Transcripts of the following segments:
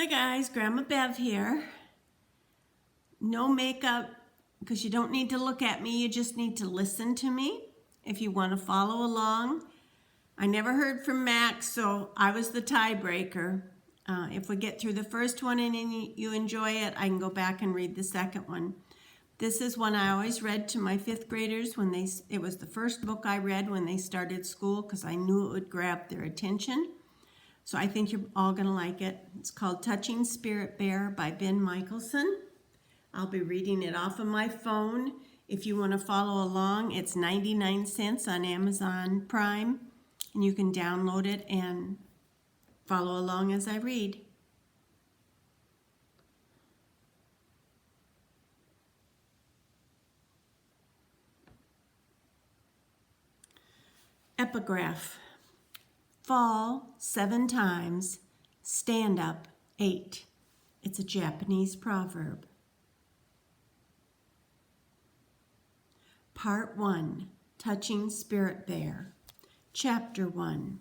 Hi guys, Grandma Bev here. No makeup because you don't need to look at me, you just need to listen to me if you want to follow along. I never heard from Max, so I was the tiebreaker. If we get through the first one and you enjoy it, I can go back and read the second one. This is one I always read to my fifth graders it was the first book I read when they started school because I knew it would grab their attention. So I think you're all going to like it. It's called Touching Spirit Bear by Ben Michelson. I'll be reading it off of my phone. If you want to follow along, it's 99 cents on Amazon Prime, and you can download it and follow along as I read. Epigraph. Fall 7 times, stand up 8. It's a Japanese proverb. Part 1, Touching Spirit Bear. Chapter 1.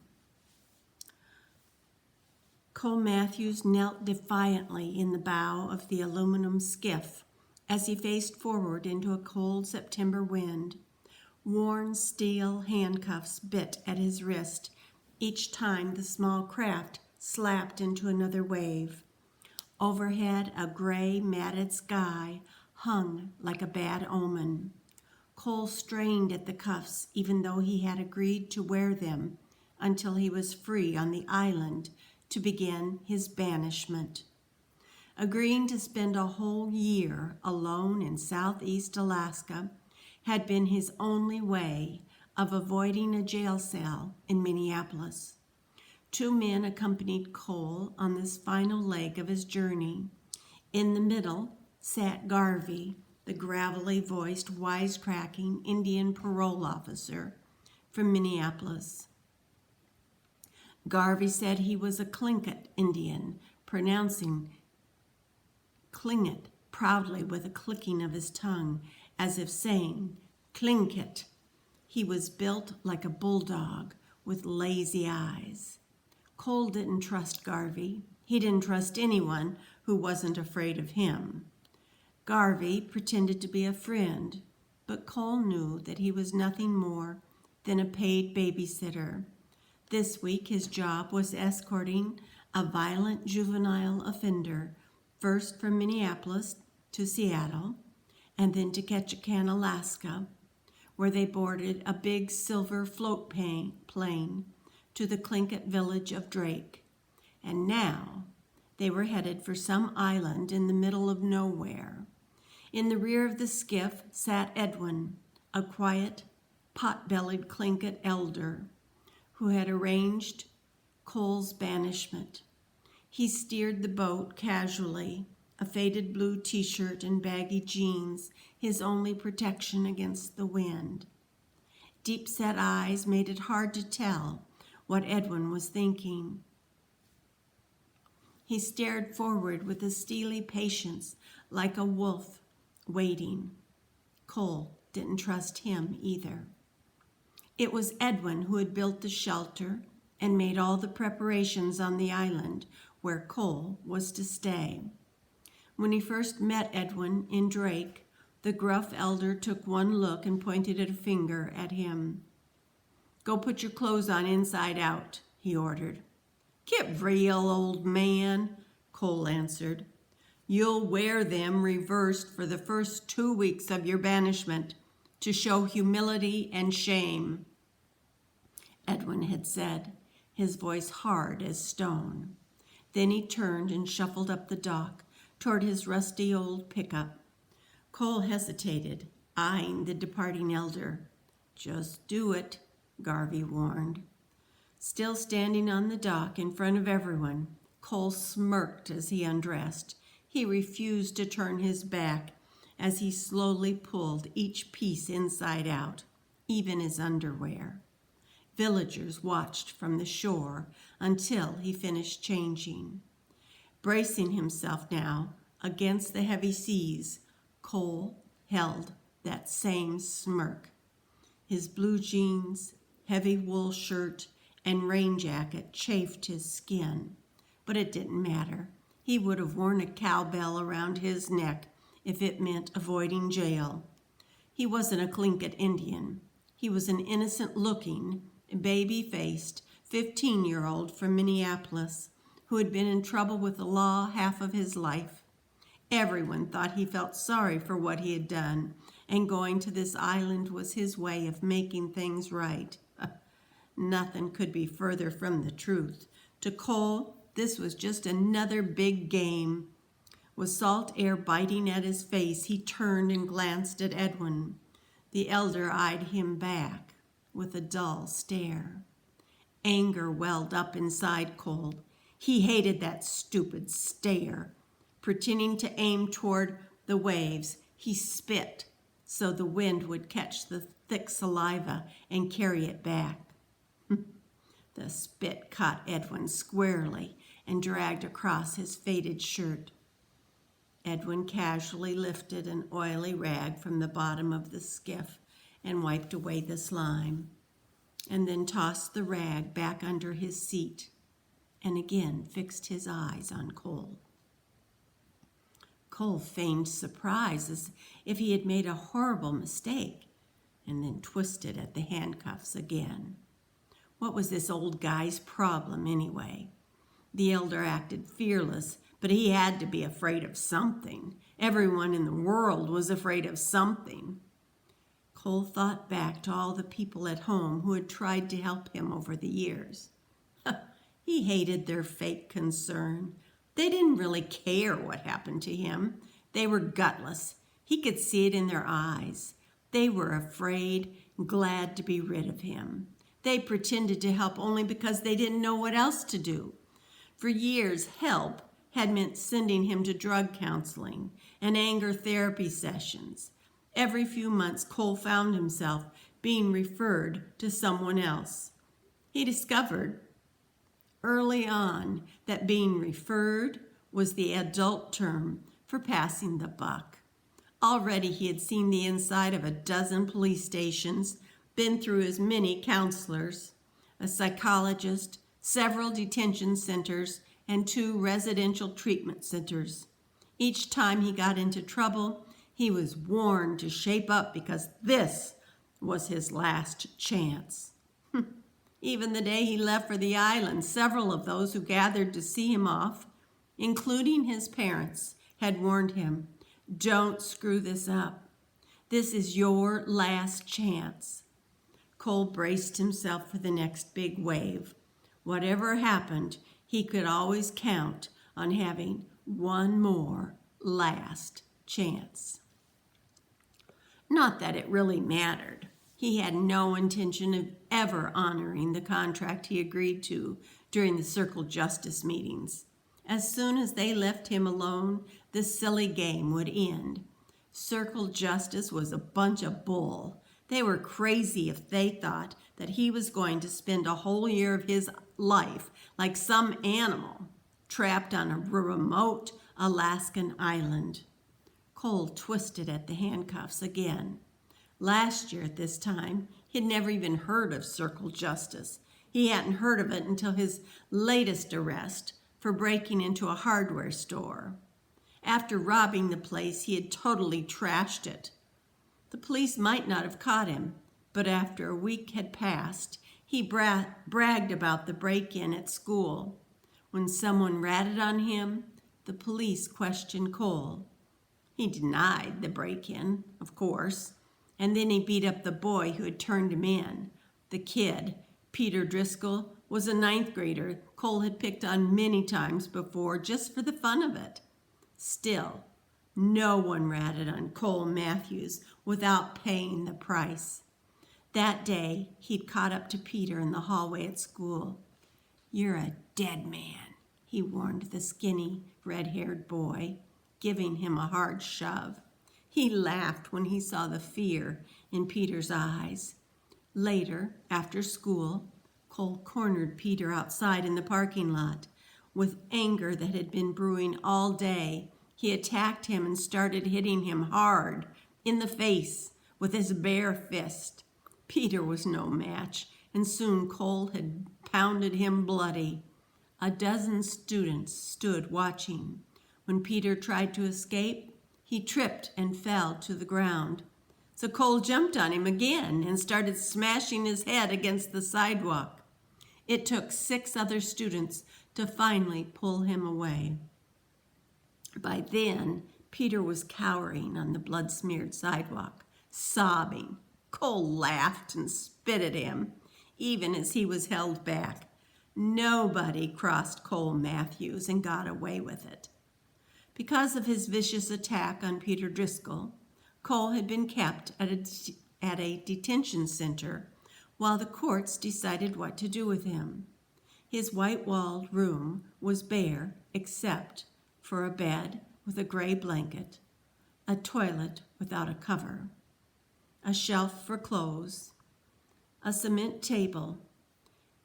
Cole Matthews knelt defiantly in the bow of the aluminum skiff as he faced forward into a cold September wind. Worn steel handcuffs bit at his wrist each time the small craft slapped into another wave. Overhead, a gray, matted sky hung like a bad omen. Cole strained at the cuffs even though he had agreed to wear them until he was free on the island to begin his banishment. Agreeing to spend a whole year alone in southeast Alaska had been his only way of avoiding a jail cell in Minneapolis. 2 men accompanied Cole on this final leg of his journey. In the middle sat Garvey, the gravelly-voiced, wisecracking Indian parole officer from Minneapolis. Garvey said he was a Tlingit Indian, pronouncing Tlingit proudly with a clicking of his tongue, as if saying, Tlingit. He was built like a bulldog with lazy eyes. Cole didn't trust Garvey. He didn't trust anyone who wasn't afraid of him. Garvey pretended to be a friend, but Cole knew that he was nothing more than a paid babysitter. This week his job was escorting a violent juvenile offender, first from Minneapolis to Seattle, and then to Ketchikan, Alaska, where they boarded a big silver float plane to the Tlingit village of Drake. And now they were headed for some island in the middle of nowhere. In the rear of the skiff sat Edwin, a quiet, pot-bellied Tlingit elder who had arranged Cole's banishment. He steered the boat casually, a faded blue t-shirt and baggy jeans, his only protection against the wind. Deep-set eyes made it hard to tell what Edwin was thinking. He stared forward with a steely patience, like a wolf waiting. Cole didn't trust him either. It was Edwin who had built the shelter and made all the preparations on the island where Cole was to stay. When he first met Edwin in Drake, the gruff elder took one look and pointed a finger at him. Go put your clothes on inside out, he ordered. Get real, old man, Cole answered. You'll wear them reversed for the first 2 weeks of your banishment to show humility and shame, Edwin had said, his voice hard as stone. Then he turned and shuffled up the dock toward his rusty old pickup. Cole hesitated, eyeing the departing elder. Just do it, Garvey warned. Still standing on the dock in front of everyone, Cole smirked as he undressed. He refused to turn his back as he slowly pulled each piece inside out, even his underwear. Villagers watched from the shore until he finished changing. Bracing himself now against the heavy seas, Cole held that same smirk. His blue jeans, heavy wool shirt, and rain jacket chafed his skin, but it didn't matter. He would have worn a cowbell around his neck if it meant avoiding jail. He wasn't a Tlingit Indian. He was an innocent-looking, baby-faced 15-year-old from Minneapolis who had been in trouble with the law half of his life. Everyone thought he felt sorry for what he had done, and going to this island was his way of making things right. Nothing could be further from the truth. To Cole, this was just another big game. With salt air biting at his face, he turned and glanced at Edwin. The elder eyed him back with a dull stare. Anger welled up inside Cole. He hated that stupid stare. Pretending to aim toward the waves, he spit so the wind would catch the thick saliva and carry it back. The spit caught Edwin squarely and dragged across his faded shirt. Edwin casually lifted an oily rag from the bottom of the skiff and wiped away the slime, and then tossed the rag back under his seat and again fixed his eyes on Cole. Cole feigned surprise as if he had made a horrible mistake, and then twisted at the handcuffs again. What was this old guy's problem anyway? The elder acted fearless, but he had to be afraid of something. Everyone in the world was afraid of something. Cole thought back to all the people at home who had tried to help him over the years. He hated their fake concern. They didn't really care what happened to him. They were gutless. He could see it in their eyes. They were afraid, glad to be rid of him. They pretended to help only because they didn't know what else to do. For years, help had meant sending him to drug counseling and anger therapy sessions. Every few months, Cole found himself being referred to someone else. He discovered early on that being referred was the adult term for passing the buck. Already he had seen the inside of a dozen police stations, been through as many counselors, a psychologist, several detention centers, and 2 residential treatment centers. Each time he got into trouble, he was warned to shape up because this was his last chance. Even the day he left for the island, several of those who gathered to see him off, including his parents, had warned him, "Don't screw this up. This is your last chance." Cole braced himself for the next big wave. Whatever happened, he could always count on having one more last chance. Not that it really mattered. He had no intention of ever honoring the contract he agreed to during the Circle Justice meetings. As soon as they left him alone, the silly game would end. Circle Justice was a bunch of bull. They were crazy if they thought that he was going to spend a whole year of his life like some animal trapped on a remote Alaskan island. Cole twisted at the handcuffs again. Last year at this time, he'd never even heard of Circle Justice. He hadn't heard of it until his latest arrest for breaking into a hardware store. After robbing the place, he had totally trashed it. The police might not have caught him, but after a week had passed, he bragged about the break-in at school. When someone ratted on him, the police questioned Cole. He denied the break-in, of course, and then he beat up the boy who had turned him in. The kid, Peter Driscoll, was a 9th grader Cole had picked on many times before just for the fun of it. Still, no one ratted on Cole Matthews without paying the price. That day, he'd caught up to Peter in the hallway at school. "You're a dead man," he warned the skinny, red-haired boy, giving him a hard shove. He laughed when he saw the fear in Peter's eyes. Later, after school, Cole cornered Peter outside in the parking lot. With anger that had been brewing all day, he attacked him and started hitting him hard in the face with his bare fist. Peter was no match, and soon Cole had pounded him bloody. A dozen students stood watching. When Peter tried to escape, he tripped and fell to the ground. So Cole jumped on him again and started smashing his head against the sidewalk. It took 6 other students to finally pull him away. By then, Peter was cowering on the blood-smeared sidewalk, sobbing. Cole laughed and spit at him, even as he was held back. Nobody crossed Cole Matthews and got away with it. Because of his vicious attack on Peter Driscoll, Cole had been kept at a detention center while the courts decided what to do with him. His white-walled room was bare except for a bed with a gray blanket, a toilet without a cover, a shelf for clothes, a cement table,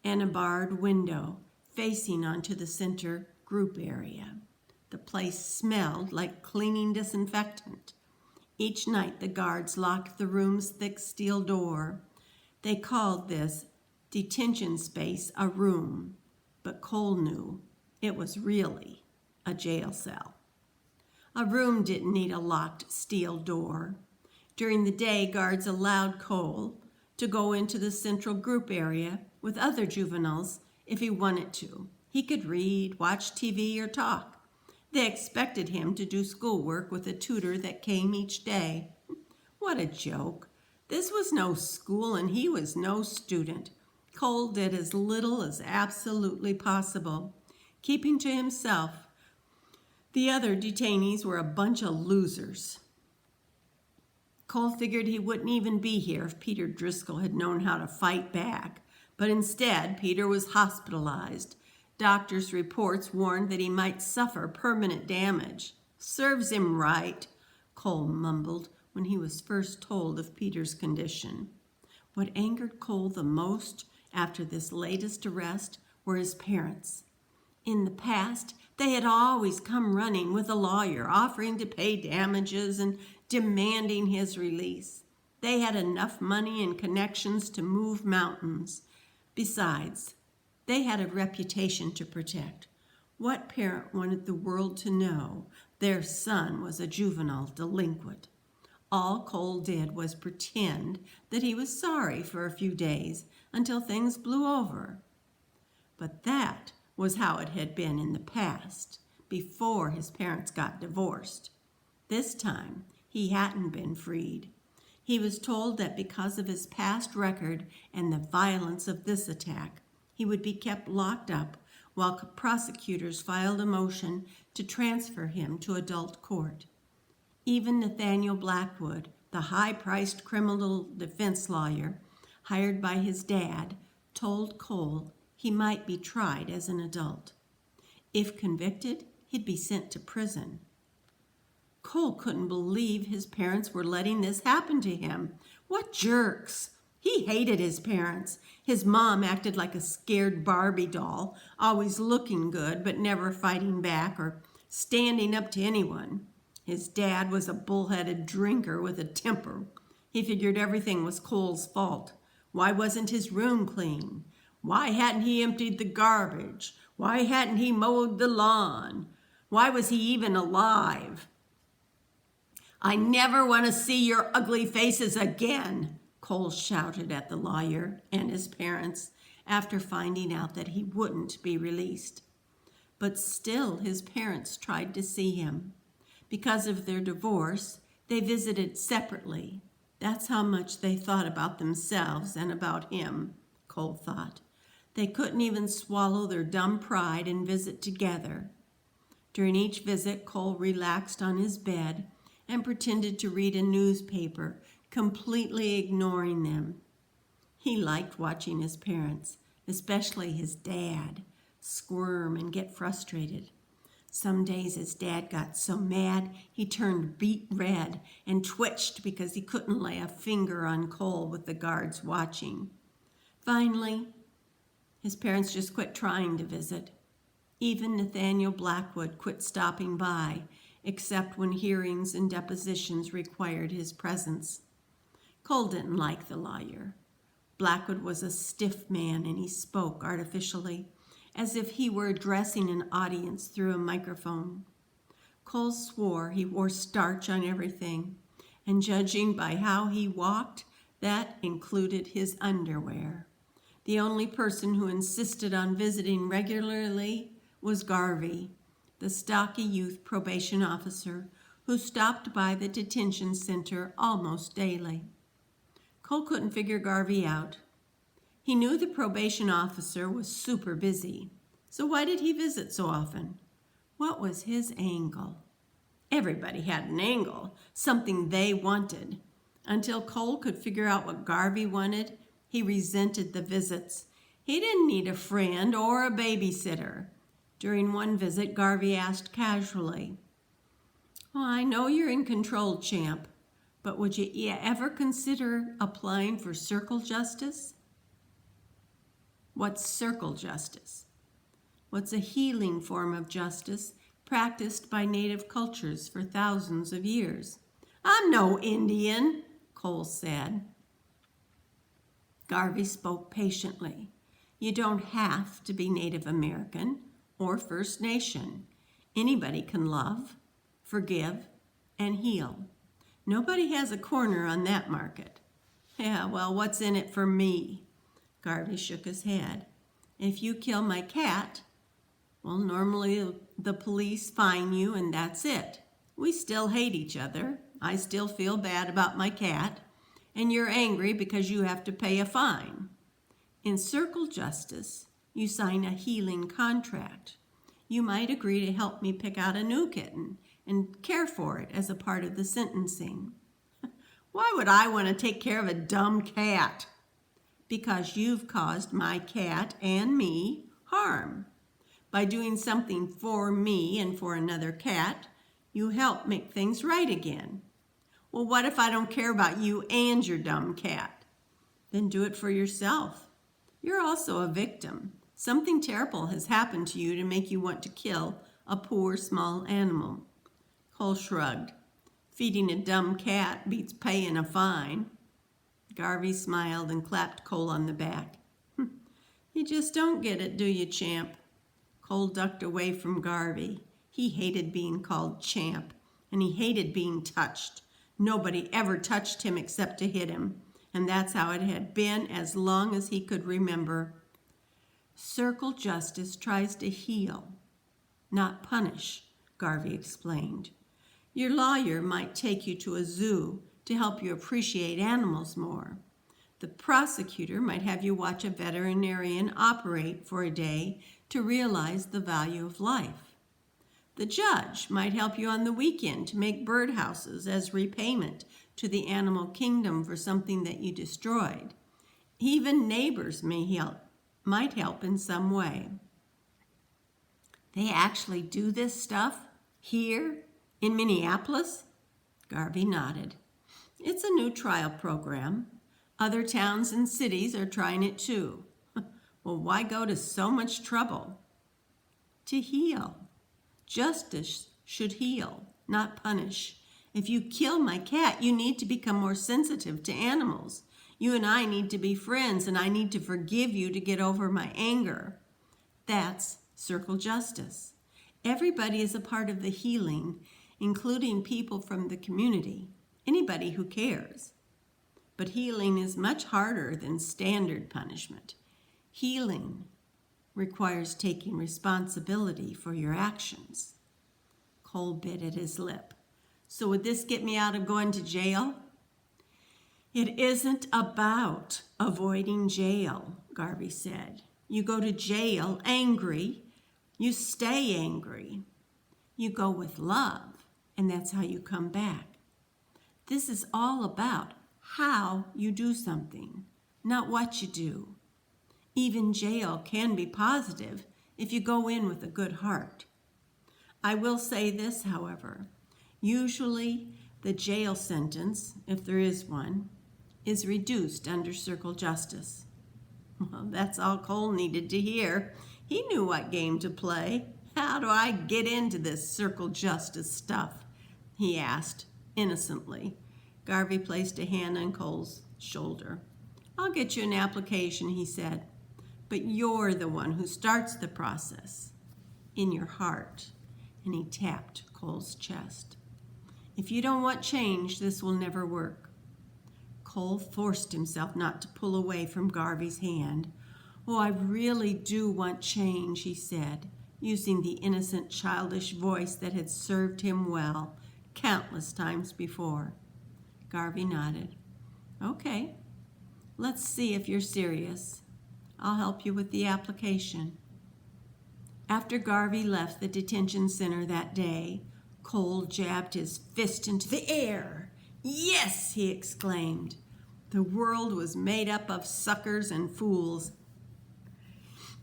and a barred window facing onto the center group area. The place smelled like cleaning disinfectant. Each night the guards locked the room's thick steel door. They called this detention space a room, but Cole knew it was really a jail cell. A room didn't need a locked steel door. During the day, guards allowed Cole to go into the central group area with other juveniles if he wanted to. He could read, watch TV, or talk. They expected him to do schoolwork with a tutor that came each day. What a joke. This was no school and he was no student. Cole did as little as absolutely possible, keeping to himself. The other detainees were a bunch of losers. Cole figured he wouldn't even be here if Peter Driscoll had known how to fight back, but instead Peter was hospitalized. Doctors' reports warned that he might suffer permanent damage. Serves him right, Cole mumbled when he was first told of Peter's condition. What angered Cole the most after this latest arrest were his parents. In the past, they had always come running with a lawyer, offering to pay damages and demanding his release. They had enough money and connections to move mountains. Besides, they had a reputation to protect. What parent wanted the world to know their son was a juvenile delinquent? All Cole did was pretend that he was sorry for a few days until things blew over. But that was how it had been in the past, before his parents got divorced. This time, he hadn't been freed. He was told that because of his past record and the violence of this attack, he would be kept locked up while prosecutors filed a motion to transfer him to adult court. Even Nathaniel Blackwood, the high-priced criminal defense lawyer hired by his dad, told Cole he might be tried as an adult. If convicted, he'd be sent to prison. Cole couldn't believe his parents were letting this happen to him. What jerks! He hated his parents. His mom acted like a scared Barbie doll, always looking good but never fighting back or standing up to anyone. His dad was a bullheaded drinker with a temper. He figured everything was Cole's fault. Why wasn't his room clean? Why hadn't he emptied the garbage? Why hadn't he mowed the lawn? Why was he even alive? "I never want to see your ugly faces again," Cole shouted at the lawyer and his parents after finding out that he wouldn't be released. But still his parents tried to see him. Because of their divorce, they visited separately. That's how much they thought about themselves and about him, Cole thought. They couldn't even swallow their dumb pride and visit together. During each visit, Cole relaxed on his bed and pretended to read a newspaper, completely ignoring them. He liked watching his parents, especially his dad, squirm and get frustrated. Some days his dad got so mad he turned beet red and twitched because he couldn't lay a finger on Cole with the guards watching. Finally, his parents just quit trying to visit. Even Nathaniel Blackwood quit stopping by, except when hearings and depositions required his presence. Cole didn't like the lawyer. Blackwood was a stiff man and he spoke artificially. as if he were addressing an audience through a microphone. Cole swore he wore starch on everything, and judging by how he walked, that included his underwear. The only person who insisted on visiting regularly was Garvey, the stocky youth probation officer who stopped by the detention center almost daily. Cole couldn't figure Garvey out. He knew the probation officer was super busy, so why did he visit so often? What was his angle? Everybody had an angle, something they wanted. Until Cole could figure out what Garvey wanted, he resented the visits. He didn't need a friend or a babysitter. During one visit, Garvey asked casually, "Well, I know you're in control, champ, but would you ever consider applying for circle justice?" What's circle justice? What's a healing form of justice practiced by native cultures for thousands of years? "I'm no Indian," Cole said. Garvey spoke patiently. "You don't have to be Native American or First Nation. Anybody can love, forgive, and heal. Nobody has a corner on that market." "Yeah, well, what's in it for me?" Garvey shook his head. "If you kill my cat, well, normally the police fine you and that's it. We still hate each other. I still feel bad about my cat, and you're angry because you have to pay a fine. In circle justice, you sign a healing contract. You might agree to help me pick out a new kitten and care for it as a part of the sentencing." "Why would I want to take care of a dumb cat?" "Because you've caused my cat and me harm. By doing something for me and for another cat, you help make things right again." "Well, what if I don't care about you and your dumb cat?" "Then do it for yourself. You're also a victim. Something terrible has happened to you to make you want to kill a poor small animal." Cole shrugged. "Feeding a dumb cat beats paying a fine." Garvey smiled and clapped Cole on the back. "You just don't get it, do you, champ?" Cole ducked away from Garvey. He hated being called champ, and he hated being touched. Nobody ever touched him except to hit him, and that's how it had been as long as he could remember. Circle justice tries to heal, not punish, Garvey explained. Your lawyer might take you to a zoo to help you appreciate animals more. The prosecutor might have you watch a veterinarian operate for a day to realize the value of life. The judge might help you on the weekend to make birdhouses as repayment to the animal kingdom for something that you destroyed. Even neighbors might help in some way. They actually do this stuff here in Minneapolis? Garvey nodded. It's a new trial program. Other towns and cities are trying it too. Well, why go to so much trouble? To heal. Justice should heal, not punish. If you kill my cat, you need to become more sensitive to animals. You and I need to be friends, and I need to forgive you to get over my anger. That's circle justice. Everybody is a part of the healing, including people from the community, anybody who cares. But healing is much harder than standard punishment. Healing requires taking responsibility for your actions. Cole bit at his lip. So would this get me out of going to jail? It isn't about avoiding jail, Garvey said. You go to jail angry, you stay angry. You go with love, and that's how you come back. This is all about how you do something, not what you do. Even jail can be positive if you go in with a good heart. I will say this, however. Usually the jail sentence, if there is one, is reduced under circle justice. Well, that's all Cole needed to hear. He knew what game to play. How do I get into this circle justice stuff? He asked, innocently. Garvey placed a hand on Cole's shoulder. I'll get you an application, he said. but you're the one who starts the process in your heart. And he tapped Cole's chest. If you don't want change, this will never work. Cole forced himself not to pull away from Garvey's hand. Oh, I really do want change, he said, using the innocent, childish voice that had served him well countless times before. Garvey nodded. Okay, let's see if you're serious. I'll help you with the application. After Garvey left the detention center that day, Cole jabbed his fist into the air. Yes, he exclaimed. The world was made up of suckers and fools.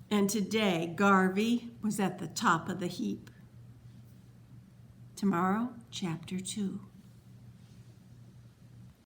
And today, Garvey was at the top of the heap. Tomorrow, Chapter 2.